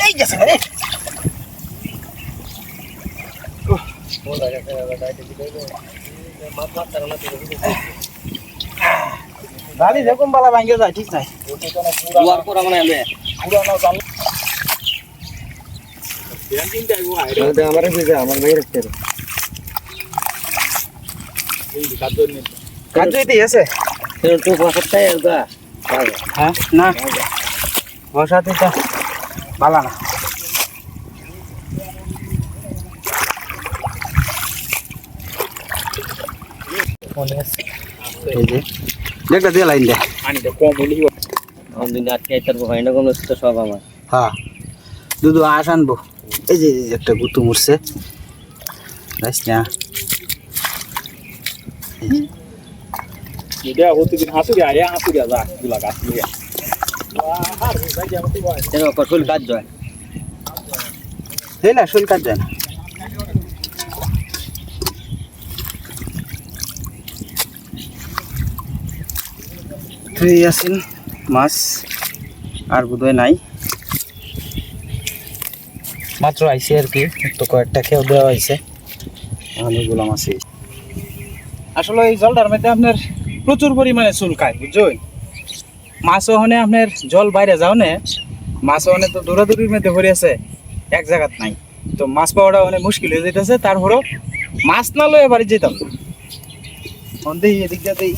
এই গেছে রে গাড়ি দেখুন বালা ভাঙ্গে যায় ঠিক নাই আমার ভাই রাখতে কাজু এতে আছে তো বসাতে হ্যাঁ না বসাতে তো ভালো না দেখটা দিয়ে লাইন দে সব আমার হ্যাঁ দুধ আস আনবো এই যে একটা গুতু মরছে যাইস না শোল কাজ যায় না শোল কাজ যায় না আসেন মাছ আর বোধহয় নাই মাত্র আইসে আর কি তো কয়েকটা খেয়েও দেওয়া হয়েছে অনেকগুলো মাছ আসলে এই জলটার মধ্যে আপনার প্রচুর পরিমাণে চুলকায় বুঝছেন মাছ ওখানে আপনার জল বাইরে যাও না মাছ ওখানে তো দৌড়াদৌড়ির মধ্যে ভরে আছে এক জায়গাত নাই তো মাছ পাওয়াটা অনেক মুশকিল হয়ে যেতেছে তারপরেও মাছ না লয়ে বাড়ি যেতাম দেই এদিক দিয়ে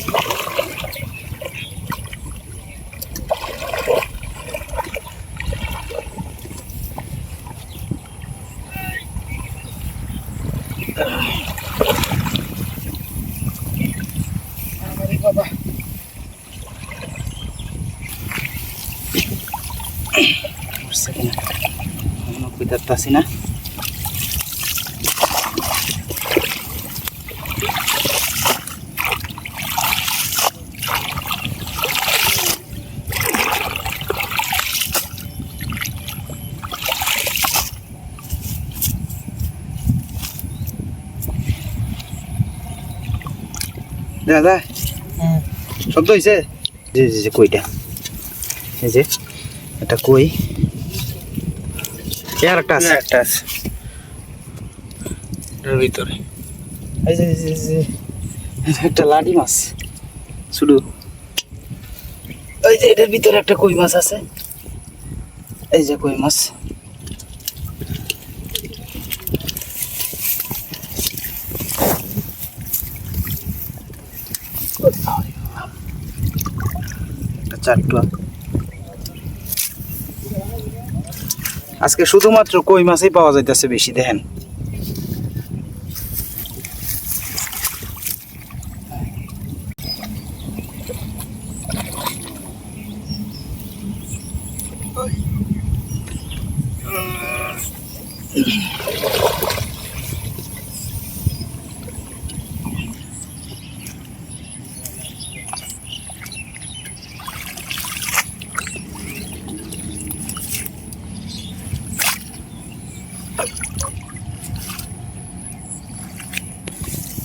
বাবা আসি না দাদা শব্দ হয়েছে জি জি জি কইটা এই যে এটা কই আর একটা আছে এর ভিতরে এই যে একটা লাডি মাছ শুধু এই যে এটার ভিতরে একটা কই মাছ আছে এই যে কই মাছ চারটা আজকে শুধুমাত্র কই মাছই পাওয়া যাইতেছে বেশি দেখেন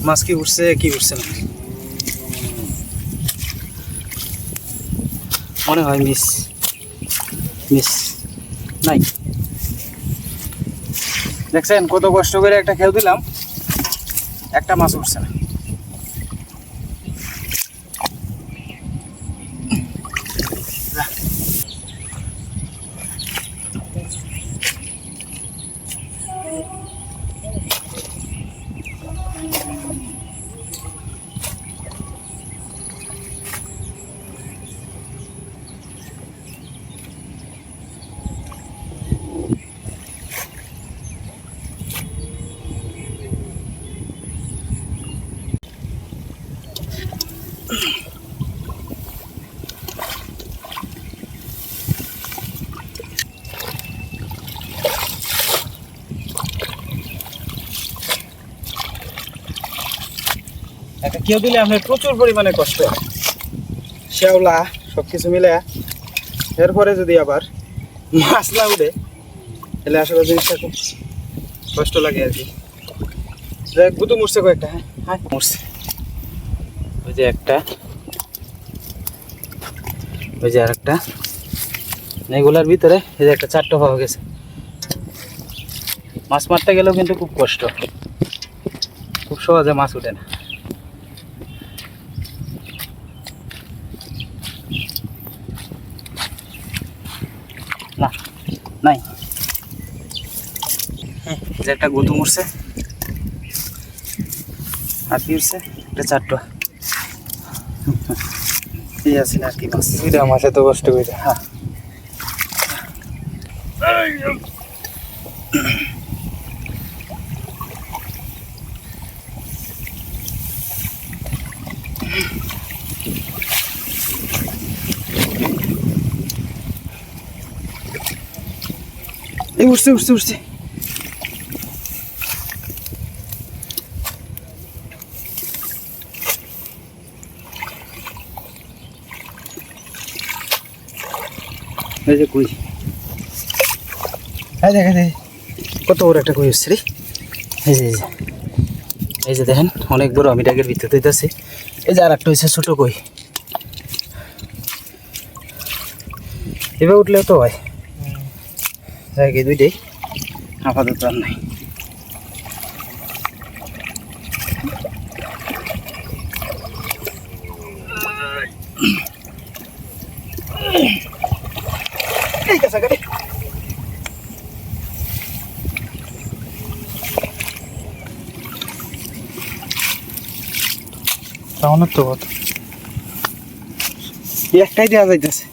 মাছ কি উঠছে না মনে হয় মিস নাই দেখছেন কত কষ্ট করে একটা খেয়ে দিলাম একটা মাছ উঠছে না একটা কেউ দিলে আপনার প্রচুর পরিমাণে কষ্ট শেওলা সবকিছু মিলে এরপরে যদি আবার মাছ না উঠে তাহলে আসলে জিনিসটা খুব কষ্ট লাগে আর কি গুতু মরছে কয়েকটা হ্যাঁ মরছে ওই যে একটা ওই যে আরেকটা, এগুলার ভিতরে এই যে একটা চারটা পাওয়া গেছে। মাছ মারতে গেলেও কিন্তু খুব কষ্ট, খুব সহজে মাছ উঠে না। না নাই, যে একটা গুতুম উঠছে, আর কি উঠছে একটা চারটা, এই আছে না আর কি মাছ। মাছ এত কষ্ট করে। হ্যাঁ এই উঠছে উঠছে উঠছে। এই যে কই, এই দেখেন কত বড় একটা কই উঠছে রে। এই যে এই যে দেখেন অনেক বড়, আমি ডাকের ভিতরে দিতেছি। এই যে আর একটা হয়েছে ছোট কই, এবার উঠলেও তো হয়। জায়গা দুইটাই আপাতত আর নাই। এই কাছাকাছি তাহলে তো কত একটাই দেওয়া যাইতেছে।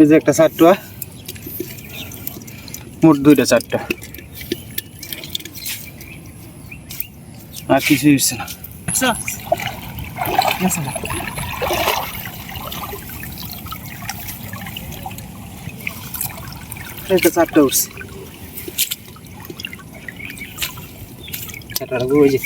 এই যে একটা চারটা, মোট দুইটা চারটা, আর কিছুই হচ্ছে না। একটা চারটা উঠছে, চারটা ওই যে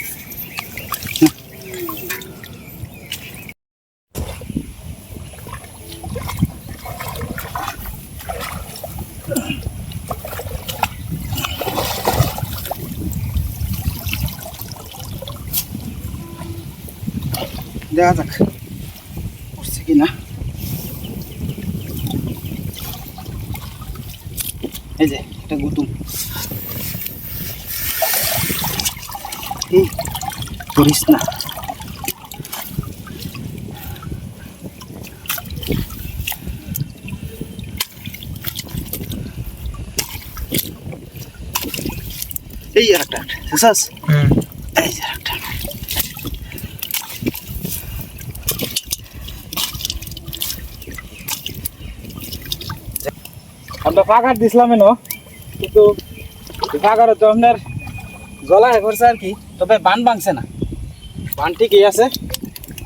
দেখা যাক উঠছে কি না। এই যে একটা গুতুম, এই করিস না। এই আর একটা বুঝছস, এই যে একটা আমরা ফাঁকার দিছিলাম এনো, কিন্তু ফাঁকার তো আপনার জলা করছে আর কি, তবে বান ভাঙছে না, বান ঠিকই আছে,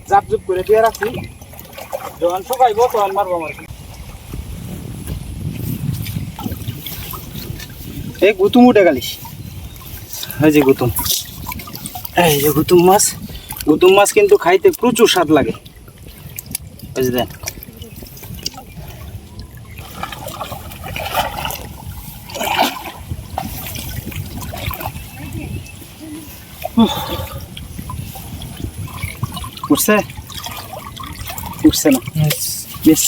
জাপ জুপ করে দিয়ে রাখছি, যখন শুকাইব তখন মারবো আমার। এই গুতুম উঠে গেলিস, এই যে গুতুম, এই যে গুতুম মাছ। গুতুম মাছ কিন্তু খাইতে প্রচুর স্বাদ লাগে, বুঝলেন। উঠছে উঠছে না, বেশ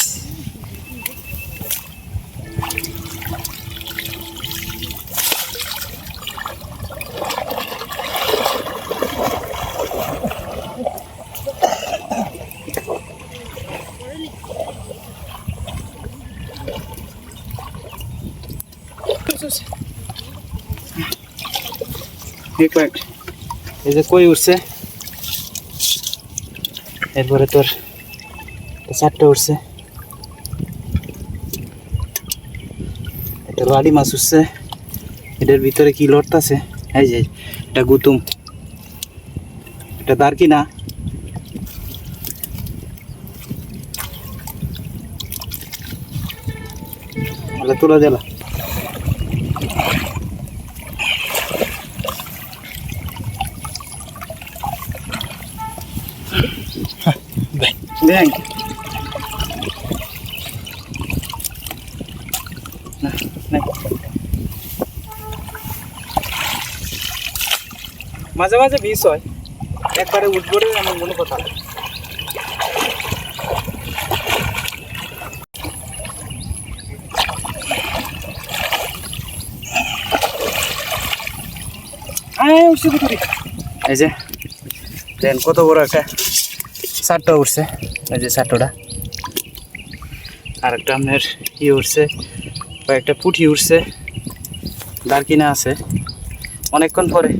এই যে কই উঠছে, এরপরে তোর চারটা উঠছে, একটা বাড়ি মাছ উঠছে, এটার ভিতরে কি লড়তাছে, এই যে এটা গুতুম, এটা দারকি না, তুলে দিলা। দেখ মাঝে মাঝে মিস হয়, একবারে উঠবো রে এমন কোনো কথা না। এই যে দেন কত বড় একটা চারটা উঠছে, এই যে চারটা। আর একটা আপনার উঠছে, কয়েকটা পুঁটি উঠছে, দারকিনা আছে, অনেকক্ষণ পরে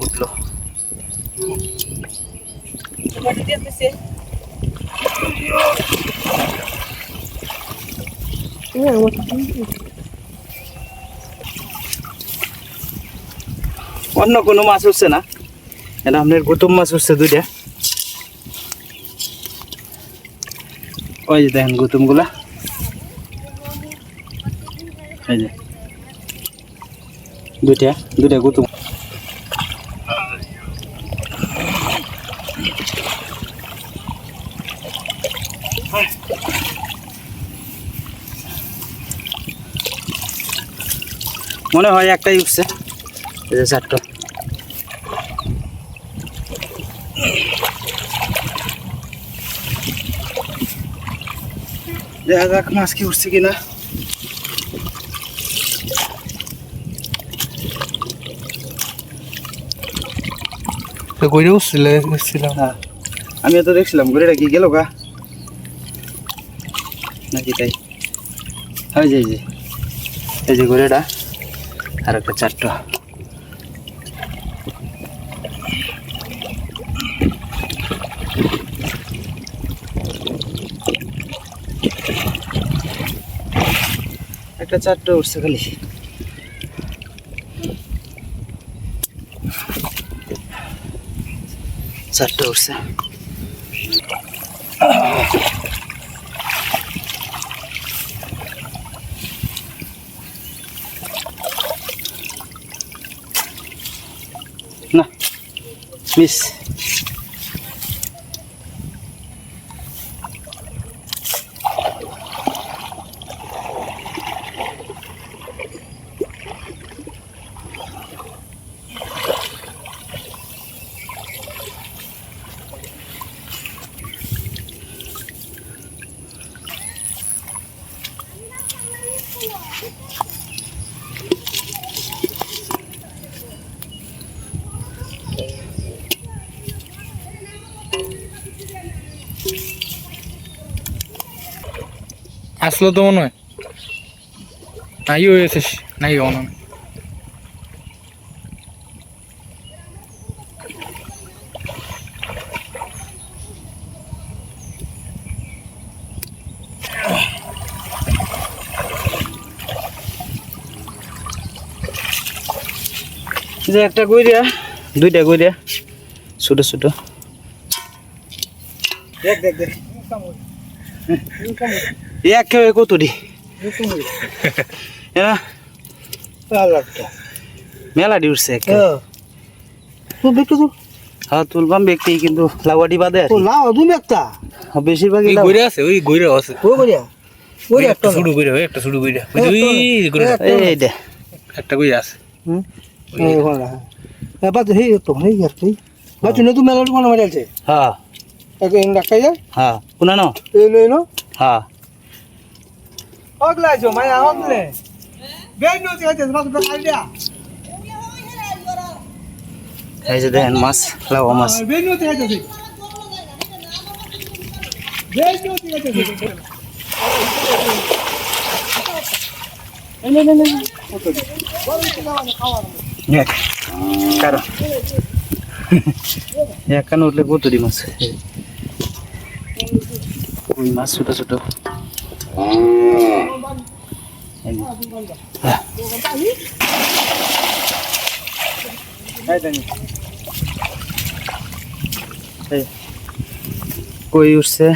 উঠলো। অন্য কোনো মাছ উঠছে না, এটা আপনার গৌতম মাছ উঠছে দুইটা। ওই যে দেখেন গৌতম গুলা, এই যে দুইটা গৌতম। মনে হয় একটাই উঠছে, এই যে চারটা। দেখা যাক মাছ কি উঠছে কিনা। গইরে উঠছিলাম। হ্যাঁ আমিও তো দেখছিলাম, ঘুরে কি গেল গা নাকি তাই। এই যে এই যে ঘুরেটা আর একটা চারটা। একটা চারটা উঠছে খালি। চারটা উঠছে। না মিস। আসলো তো মনে হয়, নাই হয়েছে, নাই মনে হয়। যে একটা গইরা, দুইটা গইরা ছোট ছোট। দেখ দেখ দেখ এক কতটি মেলাটি উঠছে। হ্যাঁ তুলবাম ব্যক্তি, কিন্তু লাউয়াটি বাদে বেশিরভাগই গইরে আছে, ওই গইরে আছে, একটা শুরু গইরে, একটা শুরু গইরে, এই দে একটা গইরে আছে। হ্যাঁ হ্যাঁ কোনা ন হ্যাঁ এই যে দেখেন মাছ, লাউয়া মাছ। কারণ এখানে উঠলে কতটি মাছ, ওই মাছ ছোট ছোট। কই উঠছে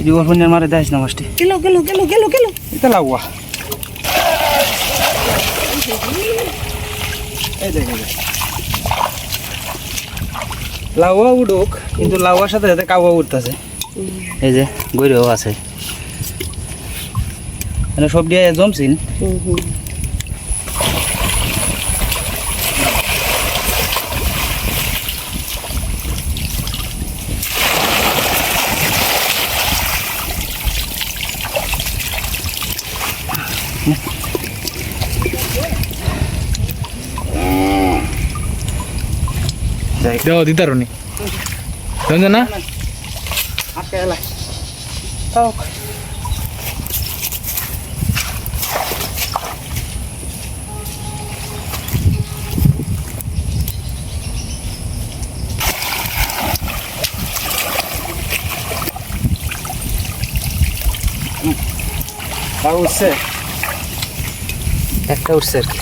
জীবন ফোনের মারে দেয় না মাছটি। এটা লাউয়া, এই দেখে লাউয়া উঠুক, কিন্তু লাউয়ার সাথে সাথে কাউয়া উঠতেছে। এই যে গইরেও আছে, মানে সব দিয়ে জমছিন। যাই দেও দিতারনি জানো না আটকে এলা তাও তাও উঠছে একটা উঠছে আর কি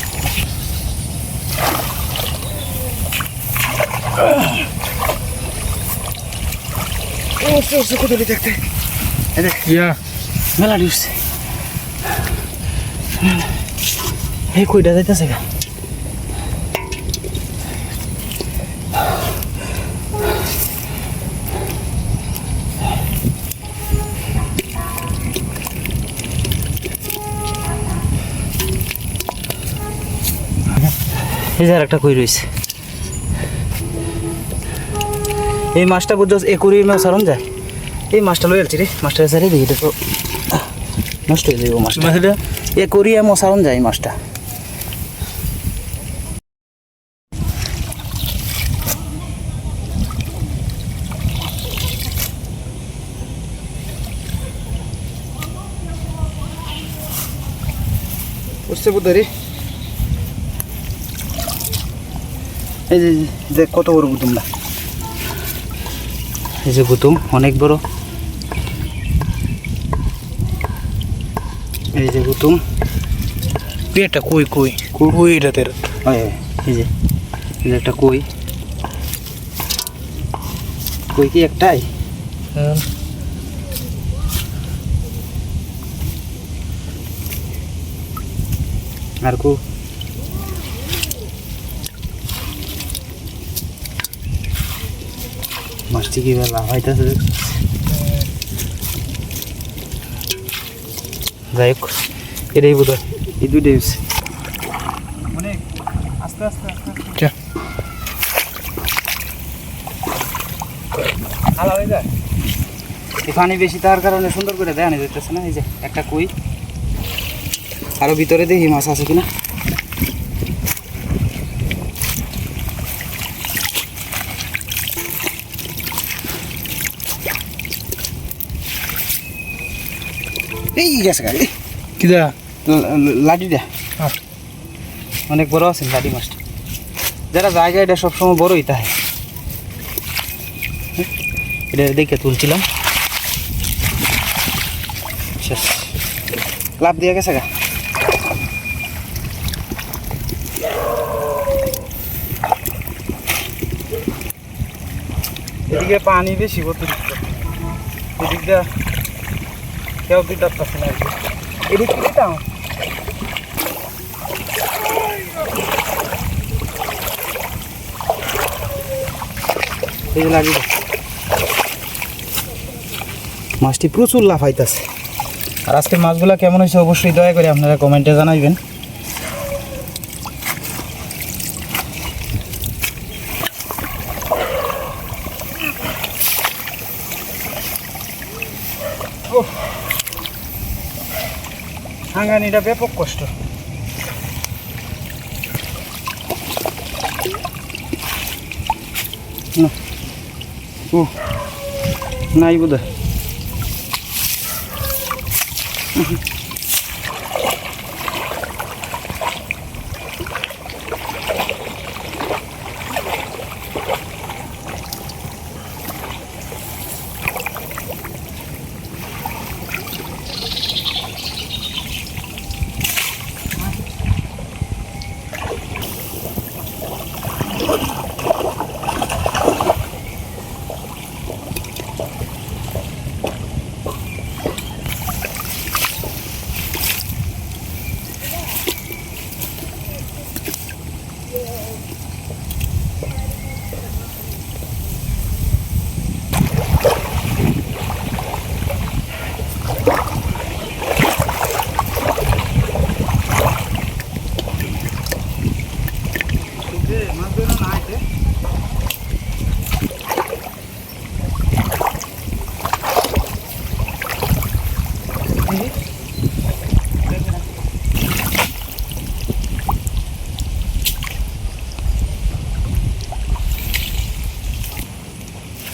উঠছে উঠছে কত দেখতে ইয়া মেলা উঠছে এই কইটা যাইতেছে গা এই যে একটা কই রয়েছে এই মাছটা বুঝছো একুরি মাছ সারন যায় এই মাছটা লই আলছি রে মাছটা সারি দিই এটা তো নষ্ট হয়ে যাবে মাছটা মাছটা একুরি মাছ সারন যায় মাছটা উঠছে বুদ্ধরি এই যে যে কত বড় গুতুম না এই যে গুতুম অনেক বড় এই যে গুতুম পেটা কই কই কই এটা তের এই যে একটা কই কই কি একটাই আর কো মাছটি কি লাভ হইতেছে যাই হোক এটাই বোধ হয় এই দুইটাই হচ্ছে অনেক আস্তে আস্তে আস্তে চা হালা হয়ে যায় এই পানি বেশি তার কারণে সুন্দর করে দেখানো যাইতেছে না এই যে একটা কই আরো ভিতরে দেখি মাছ আছে কিনা এই গেছে গাড়ি কিদা লাঠিটা অনেক বড় আছে লাঠি মাছটা যারা জায়গা এটা সবসময় বড়ই তাই এটা দেখে তুলছিলাম শেষ লাভ দিয়ে গেছে গা এদিকে পানি বেশি অতিরিক্ত এদিক দিয়ে কেউ দুইটা পাচ্ছে না এদিক থেকে দাও এই যে লাগিয়ে মাছটি প্রচুর লাফাইতেছে আর আজকের মাছগুলো কেমন হয়েছে অবশ্যই দয়া করে আপনারা কমেন্টে জানাইবেন হাঙ্গানিটা ব্যাপক কষ্ট ও নাই বোধ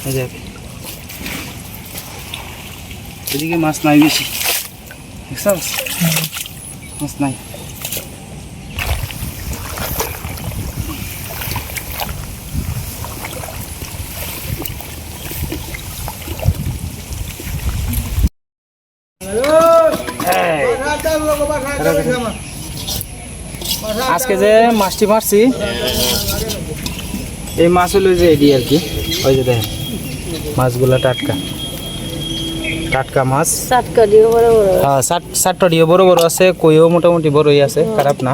এই দেখ এদিকে মাছ নাই বেশি দেখছস মাছ নাই আজকে যে মাছটি মারছি এই মাছ হলো যে এডি আর কি ওই যে দেখেন মাছগুলা টাটকা টাটকা মাছ সাতকাডিও বড় বড় হ্যাঁ সাতটাডিও বড় বড় আছে কইও মোটামুটি বড়ই আছে খারাপ না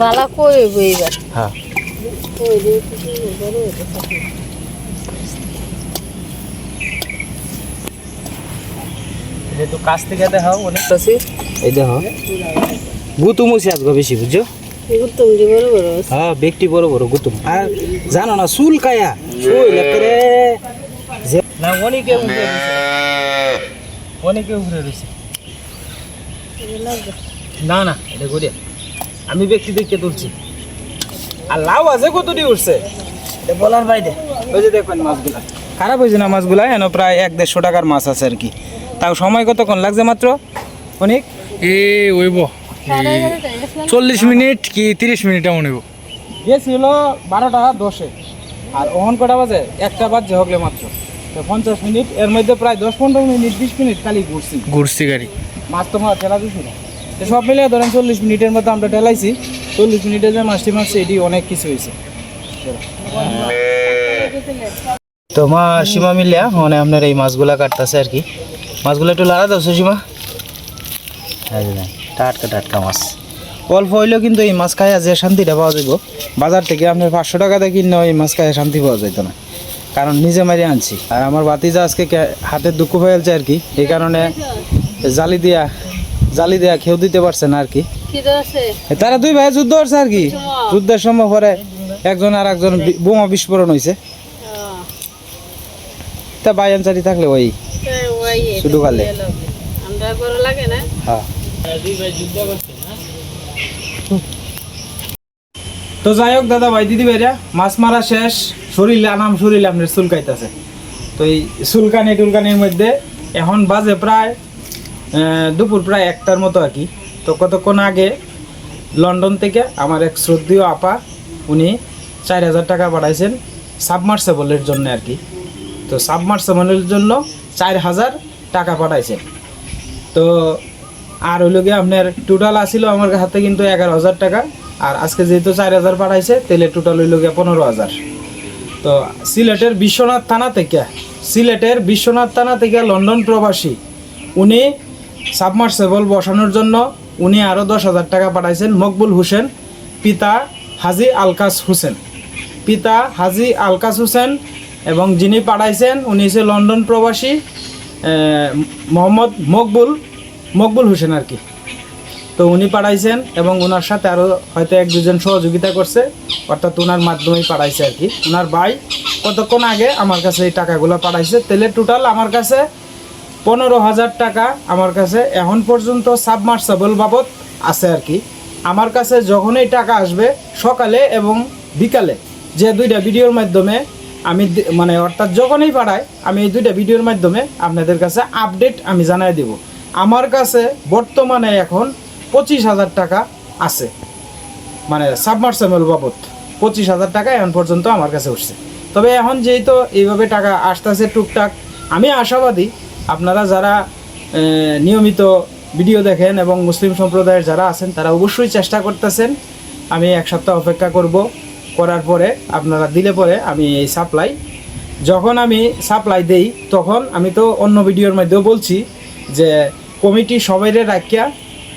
বালা কই বইবা হ্যাঁ কই দিয়ে বড় হতে যেহেতু কাছ থেকে দেখাও অনেক আছে এই দেখো গুতুম হয়েছে আজকে বেশি বুঝছো এগুলো তো বড় বড় হ্যাঁ ব্যক্তি বড় বড় গুতুম আর জানো না চুল কায়া চুল একেবারে না অনেকে উঠে রয়েছে অনেকে উঠে রয়েছে না না এটা ঘুরে আমি ব্যক্তি দেখে তুলছি আর লাউ আছে কতটি উঠছে এটা বলার বাইরে ওই যে দেখবেন মাছগুলা খারাপ হয়েছে না মাছগুলা এন প্রায় 1-150 টাকার মাছ আছে আর কি তাও সময় কতক্ষণ লাগছে মাত্র অনেক এ ওইব 40 মিনিট কি 30 মিনিট এমন হইব গেছিল 12টা 10-এ আর ওহন কটা বাজে 1টা বাজে হকলে মাত্র তো 50 মিনিট এর মধ্যে প্রায় 10-15 মিনিট 20 মিনিট খালি ঘুরছি গাড়ি মাছ তো মাছ ঠেলা দিছি না তো সব মিলে ধরেন 40 মিনিটের মতো আমরা ঠেলাইছি 40 মিনিটে যে মাছটি মারছে এটি অনেক কিছু হয়েছে তো মা সীমা মিলিয়া মানে আপনার এই মাছগুলা কাটতেছে আর কি মাছগুলো একটু লাড়া দাও সীমা টাটকা টাটকা মাছ অল্প হইলেও কিন্তু এই মাছ খাইয়া যে শান্তিটা পাওয়া যাইব বাজার থেকে আপনার 500 টাকা দিয়ে কিনে এই মাছ খাইয়া শান্তি পাওয়া যাইতো না কারণ নিজে মারি আনছি আর আমার বাতিজা আজকে হাতের দুঃখ ফেলছে আর কি এই কারণে জালি দিয়া খেউ দিতে পারছে না আর কি তারা দুই ভাই যুদ্ধ করছে আর কি যুদ্ধের সময় পরে একজন আর একজন বোমা বিস্ফোরণ হয়েছে তা ভাই আনসারি থাকলে ওই শুধু খালে আমরা বড় লাগে না হ্যাঁ তো যাই হোক দাদা ভাই দিদি ভাইরা মাছ মারা শেষ শরীর আপনার চুলকাইতেছে তো এই টুলকানির মধ্যে এখন বাজে প্রায় দুপুর প্রায় 1টার মতো আর কি তো কতক্ষণ আগে লন্ডন থেকে আমার এক শ্রদ্ধেয় আপা উনি 4000 টাকা পাঠাইছেন সাবমার্সেবলের জন্য আর কি তো সাবমার্সেবলের জন্য 4000 টাকা পাঠাইছেন তো আর হইল গিয়ে আপনার টোটাল আসিল আমার হাতে কিন্তু 11,000 টাকা আর আজকে যেহেতু 4000 পাঠাইছে তাহলে টোটাল হইল গিয়ে 15,000 তো সিলেটের বিশ্বনাথ থানা থেকে লন্ডন প্রবাসী উনি সাবমার্সেবল বসানোর জন্য উনি আরও 10,000 টাকা পাঠাইছেন মকবুল হোসেন পিতা হাজি আলকাস হোসেন এবং যিনি পাঠাইছেন উনি হচ্ছে লন্ডন প্রবাসী মোহাম্মদ মকবুল হোসেন আর কি তো উনি পাঠাইছেন এবং ওনার সাথে আরও হয়তো 1-2 জন সহযোগিতা করছে অর্থাৎ ওনার মাধ্যমেই পাঠাইছে আর কি ওনার ভাই কতক্ষণ আগে আমার কাছে এই টাকাগুলো পাঠাইছে তাহলে টোটাল আমার কাছে 15,000 টাকা আমার কাছে এখন পর্যন্ত সাবমার্সেবল বাবদ আছে আর কি আমার কাছে যখনই টাকা আসবে সকালে এবং বিকালে যে 2টা ভিডিওর মাধ্যমে আমি মানে অর্থাৎ যখনই পাঠাই আমি এই 2টা ভিডিওর মাধ্যমে আপনাদের কাছে আপডেট আমি জানাই দেব আমার কাছে বর্তমানে এখন 25,000 টাকা আছে মানে সাবমার্সেবল বাবদ 25,000 টাকা এখন পর্যন্ত আমার কাছে উঠছে তবে এখন যেহেতু এইভাবে টাকা আসতেছে টুকটাক আমি আশাবাদী আপনারা যারা নিয়মিত ভিডিও দেখেন এবং মুসলিম সম্প্রদায়ের যারা আছেন তারা অবশ্যই চেষ্টা করতেছেন আমি 1 সপ্তাহ অপেক্ষা করার পরে আপনারা দিলে পরে আমি এই যখন আমি সাপ্লাই দেই তখন আমি তো অন্য ভিডিওর মধ্যেও বলছি যে কমিটি সবাইরে রাখিয়া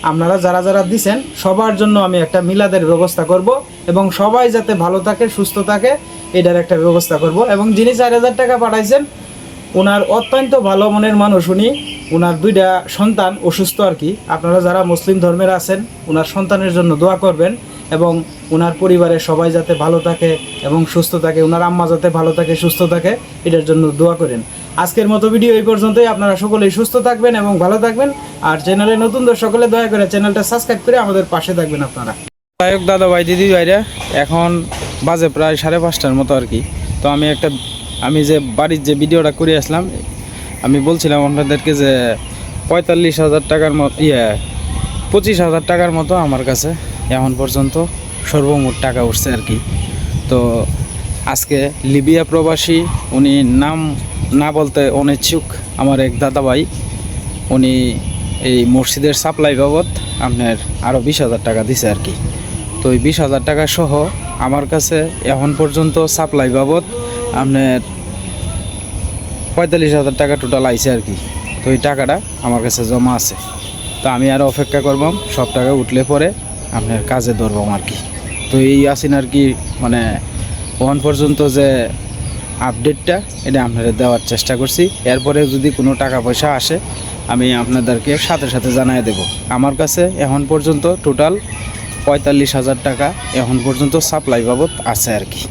আপনারা যারা দিছেন সবার জন্য আমি একটা মিলাদের ব্যবস্থা করব এবং সবাই যাতে ভালো থাকে সুস্থ থাকে এটার একটা ব্যবস্থা করব এবং যিনি 4000 টাকা পাঠাইছেন ওনার অত্যন্ত ভালো মনের মানুষ উনি ওনার 2টা সন্তান অসুস্থ আর কি আপনারা যারা মুসলিম ধর্মের আছেন ওনার সন্তানের জন্য দোয়া করবেন এবং ওনার পরিবারের সবাই যাতে ভালো থাকে এবং সুস্থ থাকে ওনার আম্মা যাতে ভালো থাকে সুস্থ থাকে এটার জন্য দোয়া করেন আজকের মতো ভিডিও এই পর্যন্তই আপনারা সকলেই সুস্থ থাকবেন এবং ভালো থাকবেন আর চ্যানেলে নতুনদের সকলে দয়া করে চ্যানেলটা সাবস্ক্রাইব করে আমাদের পাশে থাকবেন আপনারা যাই হোক দাদা ভাই দিদি ভাইরা এখন বাজে প্রায় 5:30টার মতো আর কি তো আমি একটা আমি যে বাড়ির যে ভিডিওটা করে আসলাম, আমি বলছিলাম আপনাদেরকে যে 45,000 টাকার মতো 25,000 টাকার মতো আমার কাছে এখন পর্যন্ত সর্বমোট টাকা উঠছে আর কি। তো আজকে লিবিয়া প্রবাসী, উনি নাম না বলতে অনিচ্ছুক, আমার এক দাদা ভাই, উনি এই মসজিদের সাপ্লাই বাবদ আপনার আরও 20,000 টাকা দিছে আর কি। তো এই 20,000 টাকা সহ আমার কাছে এখন পর্যন্ত সাপ্লাই বাবদ আপনার 45,000 টাকা টোটাল আইছে আর কি। তো এই টাকাটা আমার কাছে জমা আছে। তো আমি আরও অপেক্ষা করবাম, সব টাকা উঠলে পরে আপনার কাজে ধরবাম আর কি। তো এই আসেন আর কি, মানে এখন পর্যন্ত যে আপডেটটা এটা আপনাদের দেওয়ার চেষ্টা করছি। এরপরে যদি কোনো টাকা পয়সা আসে আমি আপনাদেরকে সাথে সাথে জানিয়ে দেব। আমার কাছে এখন পর্যন্ত টোটাল 45,000 টাকা এখন পর্যন্ত সাপ্লাই বাবদ আছে আর কি।